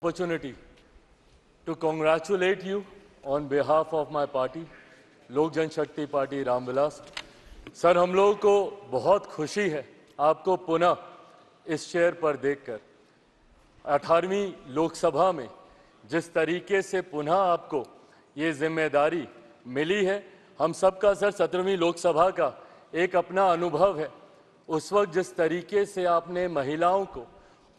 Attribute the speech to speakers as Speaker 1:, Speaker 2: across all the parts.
Speaker 1: opportunity to congratulate you on behalf of my party, लोक जनशक्ति party Ramvilas. Sir, हम लोगों को बहुत खुशी है आपको पुनः इस चेयर पर देखकर। 18वीं लोकसभा में जिस तरीके से पुनः आपको ये जिम्मेदारी मिली है, हम सबका सर 17वीं लोकसभा का एक अपना अनुभव है। उस वक्त जिस तरीके से आपने महिलाओं को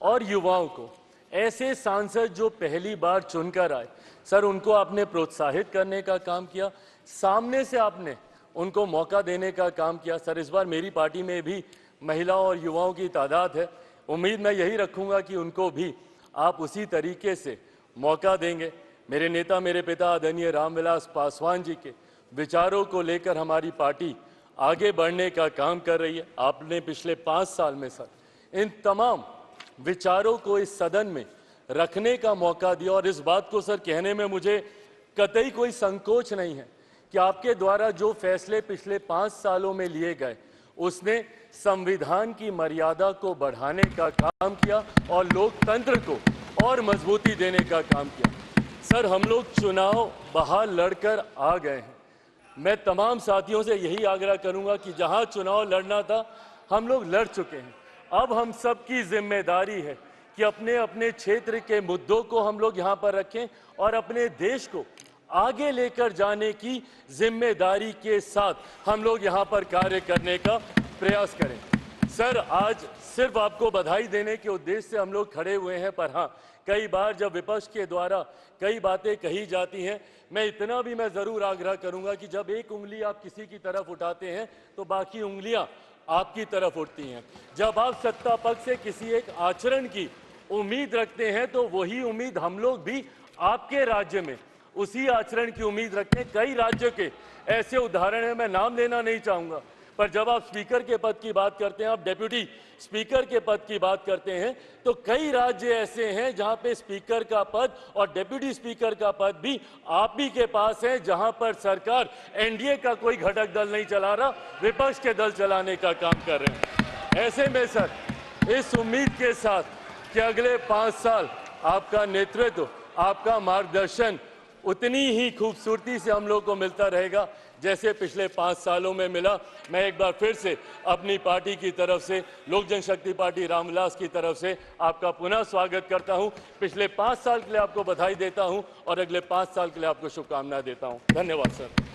Speaker 1: और युवाओं को, ऐसे सांसद जो पहली बार चुनकर आए, सर उनको आपने प्रोत्साहित करने का काम किया, सामने से आपने उनको मौका देने का काम किया। सर, इस बार मेरी पार्टी में भी महिलाओं और युवाओं की तादाद है। उम्मीद मैं यही रखूंगा कि उनको भी आप उसी तरीके से मौका देंगे। मेरे नेता, मेरे पिता आदरणीय रामविलास पासवान जी के विचारों को लेकर हमारी पार्टी आगे बढ़ने का काम कर रही है। आपने पिछले 5 साल में सर इन तमाम विचारों को इस सदन में रखने का मौका दिया, और इस बात को सर कहने में मुझे कतई कोई संकोच नहीं है कि आपके द्वारा जो फैसले पिछले 5 सालों में लिए गए, उसने संविधान की मर्यादा को बढ़ाने का काम किया और लोकतंत्र को और मजबूती देने का काम किया। सर, हम लोग चुनाव बाहर लड़कर आ गए हैं। मैं तमाम साथियों से यही आग्रह करूंगा कि जहां चुनाव लड़ना था, हम लोग लड़ चुके हैं। अब हम सब की जिम्मेदारी है कि अपने अपने क्षेत्र के मुद्दों को हम लोग यहाँ पर रखें और अपने देश को आगे लेकर जाने की जिम्मेदारी के साथ हम लोग यहाँ पर कार्य करने का प्रयास करें। सर, आज सिर्फ आपको बधाई देने के उद्देश्य से हम लोग खड़े हुए हैं, पर हाँ, कई बार जब विपक्ष के द्वारा कई बातें कही जाती हैं, मैं इतना भी मैं ज़रूर आग्रह करूंगा कि जब एक उंगली आप किसी की तरफ उठाते हैं तो बाकी उंगलियां आपकी तरफ उठती हैं। जब आप सत्ता पक्ष से किसी एक आचरण की उम्मीद रखते हैं तो वही उम्मीद हम लोग भी आपके राज्य में उसी आचरण की उम्मीद रखते हैं। कई राज्यों के ऐसे उदाहरण हैं, मैं नाम लेना नहीं चाहूंगा, पर जब आप स्पीकर के पद की बात करते हैं, आप डेप्यूटी स्पीकर के पद की बात करते हैं, तो कई राज्य ऐसे हैं जहां पे स्पीकर का पद और डेप्यूटी स्पीकर का पद भी आप ही के पास है, जहां पर सरकार एनडीए का कोई घटक दल नहीं चला रहा, विपक्ष के दल चलाने का काम कर रहे हैं। ऐसे में सर, इस उम्मीद के साथ कि अगले 5 साल आपका नेतृत्व, आपका मार्गदर्शन उतनी ही खूबसूरती से हम लोग को मिलता रहेगा जैसे पिछले 5 सालों में मिला। मैं एक बार फिर से अपनी पार्टी की तरफ से, लोक जनशक्ति पार्टी रामविलास की तरफ से आपका पुनः स्वागत करता हूं। पिछले 5 साल के लिए आपको बधाई देता हूं और अगले 5 साल के लिए आपको शुभकामनाएं देता हूं। धन्यवाद सर।